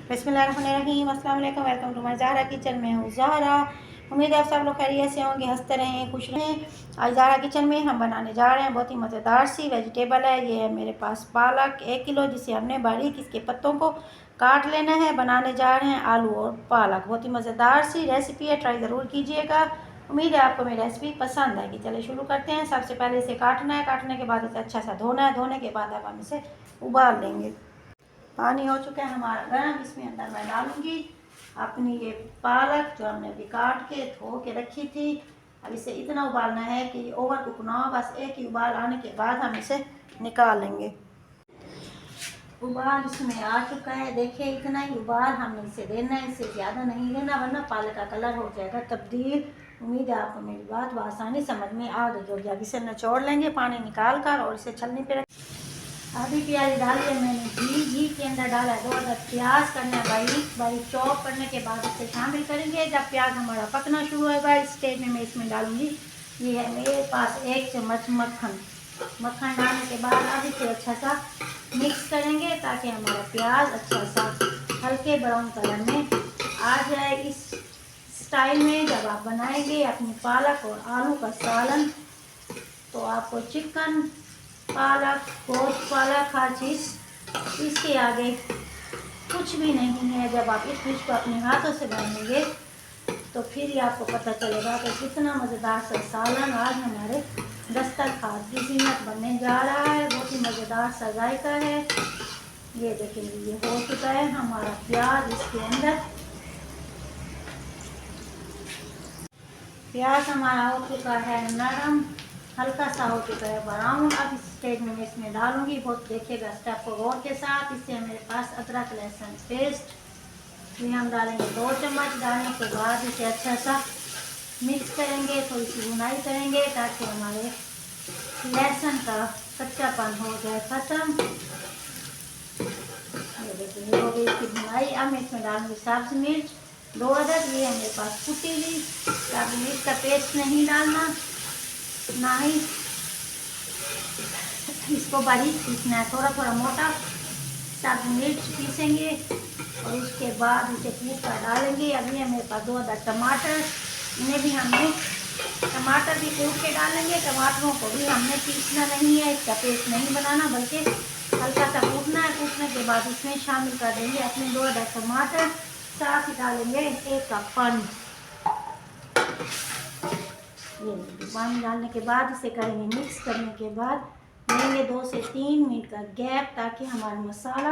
बिस्मिल्लाहिर्रहमानिर्रहीम, अस्सलाम वालेकुम, welcome to my Zahra kitchen में हूँ ज़हरा। उम्मीद है आप सब लोग खैरियत से होंगे, हंसते रहें, खुश रहें। आज ज़हरा किचन में हम बनाने जा रहे हैं बहुत ही मज़ेदार सी वेजिटेबल है। ये है मेरे पास पालक 1 किलो, जिसे हमने बारीक इसके पत्तों को काट लेना है। बनाने जा रहे हैं आलू और पालक, बहुत ही मज़ेदार सी रेसिपी है, ट्राई ज़रूर कीजिएगा। उम्मीद है आपको मेरी रेसिपी पसंद आएगी। चलिए शुरू करते हैं। सबसे पहले इसे काटना है, काटने के बाद इसे अच्छा सा धोना है। धोने के बाद अब हम इसे उबाल लेंगे। पानी हो चुका है हमारा गर्म, इसमें अंदर मैं डालूंगी अपनी ये पालक जो हमने अभी काट के धो के रखी थी। अब इसे इतना उबालना है कि ओवर कुक ना हो, बस एक ही उबाल आने के बाद हम इसे निकाल लेंगे। उबाल इसमें आ चुका है, देखिए इतना ही उबाल हमें इसे देना है, इससे ज़्यादा नहीं लेना वरना पालक का कलर हो जाएगा तब्दील। उम्मीद है आपको मेरी बात आसानी समझ में आ गई होगी। अब इसे निचोड़ लेंगे पानी निकाल कर और इसे छलनी पे रख। आधी प्याज डाली है मैंने, घी के अंदर डाला है 2 अदद प्याज, करना है बारीक चॉप। करने के बाद इसे शामिल करेंगे। जब प्याज हमारा पकना शुरू होगा इस स्टेज में मैं इसमें डालूंगी, ये है मेरे पास 1 चम्मच मक्खन। मक्खन डालने के बाद अब इसे अच्छा सा मिक्स करेंगे ताकि हमारा प्याज अच्छा सा हल्के ब्राउन कलर में आ जाए। इस स्टाइल में जब आप बनाएंगे अपनी पालक और आलू का सालन तो आपको चिकन पालक गोश्त पालक हर चीज़ इसके आगे कुछ भी नहीं है। जब आप इस डिश को अपने हाथों से बनाएंगे तो फिर ही आपको पता चलेगा कि कितना मज़ेदार सा सालन आज हमारे दस्तरखान की ज़ीनत बनने जा रहा है। बहुत ही मज़ेदार सा जायका है। ये देखेंगे ये हो चुका है हमारा प्याज, इसके अंदर प्याज हमारा हो चुका है नरम, हल्का सा हो चुका है ब्राउन। अब इस स्टेज में मैं इसमें डालूंगी, बहुत देखिएगा स्टेप को गौर के साथ। इससे मेरे पास अदरक लहसुन पेस्ट ये हम डालेंगे 2 चम्मच। डालने के बाद इसे अच्छा सा मिक्स करेंगे, थोड़ी सी भुनाई करेंगे ताकि हमारे लहसुन का कच्चापन हो जाए ख़त्म। ये देखिए हो गई इसकी भुनाई। अब मैं इसमें डालूंगी सब्ज़ मिर्च 2 अदद, ये है मेरे पास कुटी हुई। सब्ज़ मिर्च का पेस्ट नहीं डालना, ना ही इसको बारीक पीसना है, थोड़ा थोड़ा मोटा सब्ज़ मिर्च पीसेंगे और उसके बाद इसे कूट कर डालेंगे। अभी है मेरे पास 2 अदद टमाटर, इन्हें भी हमने टमाटर भी कूट के डालेंगे। टमाटरों को भी हमने पीसना नहीं है, इसका पेस्ट नहीं बनाना, बल्कि हल्का सा कूटना है। कूटने के बाद इसमें शामिल कर देंगे अपने 2 अदद टमाटर, साथ ही डालेंगे 1 कप पानी। ये पानी डालने के बाद इसे करेंगे मिक्स। करने के बाद लेंगे 2 से 3 मिनट का गैप ताकि हमारा मसाला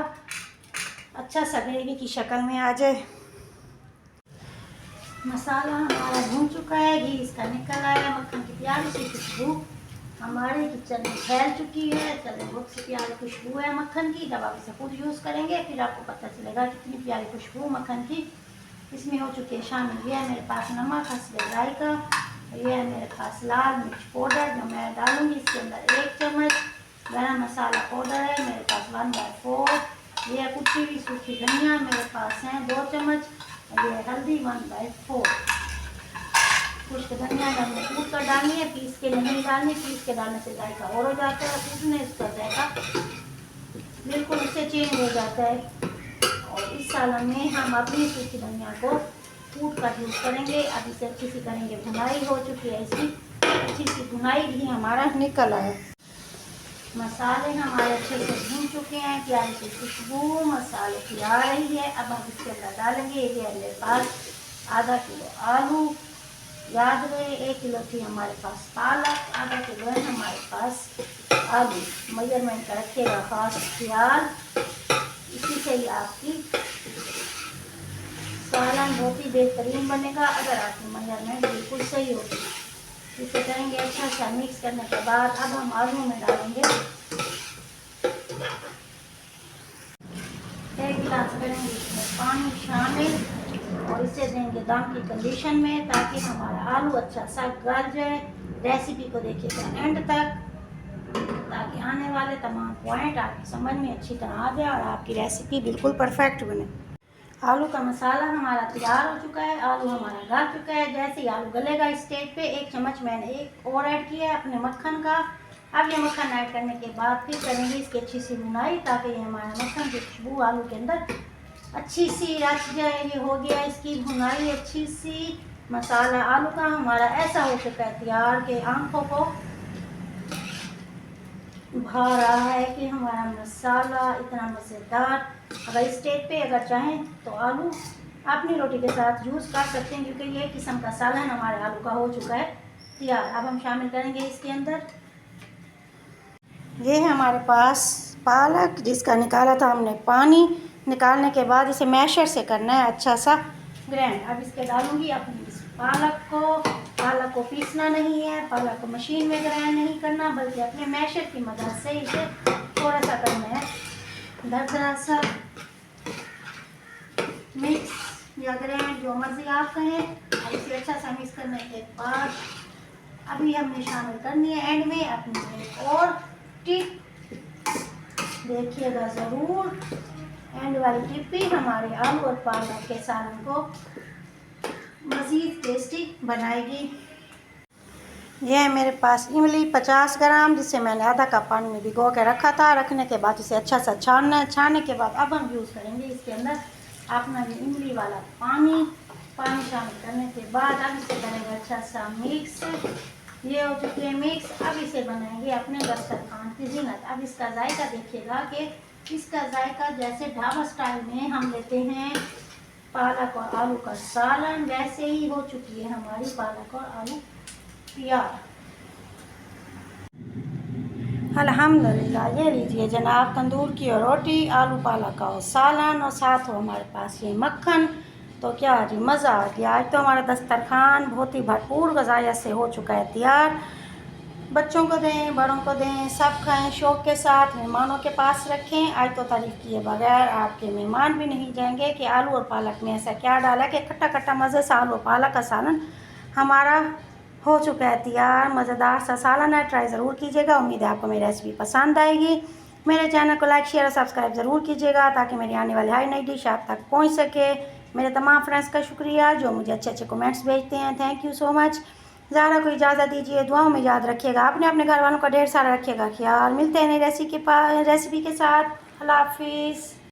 अच्छा सा ग्रेवी की शक्ल में आ जाए। मसाला हमारा भून चुका है, घी इसका निकल आया, मक्खन की प्यारी सी खुशबू हमारे किचन में फैल चुकी है। चले बहुत सी प्यारी खुशबू है मक्खन की। जब आप इसे खुद यूज़ करेंगे फिर आपको पता चलेगा कितनी प्यारी खुशबू मक्खन की इसमें हो चुकी है शामिल। ये है मेरे पास नमक हस्बे जायका, ये है मेरे पास लाल मिर्च पाउडर जो मैं डालूंगी इसके अंदर 1 चम्मच। गरम मसाला पाउडर है मेरे पास 1/4। ये कुटी हुई सूखी धनिया मेरे पास है 2 चम्मच। ये हल्दी 1/4। खुश्क धनिया हमने कूट कर डालनी है, पीस के नहीं डालनी। पीस के डालने से जायका और हो जाता है, कूटने इसका जायका बिल्कुल उससे चेंज हो जाता है। और इस सालन में हम अपनी सूखी धनिया को कूट कर यूज़ करेंगे। अब इसे अच्छी सी करेंगे भुनाई। हो चुकी है इसकी अच्छी सी भुनाई, भी हमारा निकल आया। मसाले हमारे अच्छे से भून चुके हैं, प्यारी सी खुशबू मसाले की आ रही है। अब हम इसके अंदर डालेंगे, ये है मेरे पास आधा किलो आलू। याद रहे 1 किलो थी हमारे पास पालक, आधा किलो है हमारे पास आलू। मेजरमेंट का रखिएगा खास ख्याल, इसी से ही आपकी सालन बहुत ही बेहतरीन बनेगा अगर आपकी मेजरमेंट बिल्कुल सही होगी। इसे करेंगे अच्छा सा मिक्स। करने के बाद अब हम आलू में डालेंगे 1 गिलास करेंगे इसमें पानी शामिल और इसे देंगे दम की कंडीशन में ताकि हमारा आलू अच्छा सा गल जाए। रेसिपी को देखिएगा एंड तक ताकि आने वाले तमाम पॉइंट आपकी समझ में अच्छी तरह आ जाए और आपकी रेसिपी बिल्कुल परफेक्ट बने। आलू का मसाला हमारा तैयार हो चुका है, आलू हमारा गल चुका है। जैसे ही आलू गलेगा इस स्टेज पे 1 चम्मच मैंने एक और ऐड किया है अपने मक्खन का। अब ये मक्खन ऐड करने के बाद फिर करेंगे इसकी अच्छी सी भुनाई ताकि ये हमारा मक्खन की खुशबू आलू के अंदर अच्छी सी रच जाए। ये हो गया इसकी भुनाई अच्छी सी। मसाला आलू का हमारा ऐसा हो चुका है तैयार कि आंखों को भा रहा है कि हमारा मसाला इतना मज़ेदार। अगर इस स्टेज पे अगर चाहें तो आलू अपनी रोटी के साथ यूज़ कर सकते हैं, क्योंकि ये किस्म का सालन हमारे आलू का हो चुका है तैयार। अब हम शामिल करेंगे इसके अंदर, ये है हमारे पास पालक जिसका निकाला था हमने पानी। निकालने के बाद इसे मैशर से करना है अच्छा सा ग्राइंड। अब इसके डालूंगी अपनी इस पालक को पीसना नहीं है, पालक को मशीन में ग्राइंड नहीं करना, बल्कि अपने मैशर की मदद से इसे थोड़ा सा करना है दरदरा सा मिक्स या ग्राइंड, जो मर्जी आप कहें। और इसे अच्छा सा मिक्स करने के बाद अभी हमने शामिल करनी है एंड में अपनी एक और टिप, देखिएगा ज़रूर। एंड वाली टिप भी हमारे आलू और पालक के सालन को मज़ीद टेस्टी बनाएगी। यह है मेरे पास इमली 50 ग्राम, जिसे मैंने आधा कप पानी में भिगो के रखा था। रखने के बाद इसे अच्छा सा छानना है। छानने के बाद अब हम यूज़ करेंगे इसके अंदर अपना ये इमली वाला पानी शामिल करने के बाद अब इसे करेंगे अच्छा सा मिक्स। ये हो चुके हैं मिक्स। अब इसे बनाएंगे अपने दस्तरखान की ज़ीनत। अब इसका जायका देखिएगा कि इसका जायका जैसे ढाबा स्टाइल में हम लेते हैं पालक और आलू का सालन, वैसे ही हो चुकी है हमारी पालक और आलू तैयार। अल्हम्दुलिल्लाह। ये लीजिए जनाब, तंदूर की और रोटी, आलू पालक का और सालन, और साथ हो हमारे पास ये मक्खन। तो क्या जी मज़ा आ गया। आज तो हमारा दस्तरखान बहुत ही भरपूर ग़ज़ाइयत से हो चुका है तैयार। बच्चों को दें, बड़ों को दें, सब खाएं शौक़ के साथ, मेहमानों के पास रखें। आज तो तारीफ़ किए बगैर आपके मेहमान भी नहीं जाएंगे कि आलू और पालक में ऐसा क्या डाला कि खट्टा खट्टा मज़े से आलू और पालक का सालन हमारा हो चुका है तैयार। मज़ेदार सा सालन है, ट्राई ज़रूर कीजिएगा। उम्मीद है आपको मेरी रेसिपी पसंद आएगी। मेरे चैनल को लाइक शेयर और सब्सक्राइब ज़रूर कीजिएगा, ताकि मेरी आने वाली हर नई डिश आप तक पहुंच सके। मेरे तमाम फ्रेंड्स का शुक्रिया जो मुझे अच्छे अच्छे कमेंट्स भेजते हैं। Thank you so much. Zara को इजाज़त दीजिए, दुआओं में याद रखिएगा, अपने घर वालों का ढेर सारा रखिएगा ख्याल। मिलते हैं नई रेसिपी के साथ। अल्लाह हाफिज़।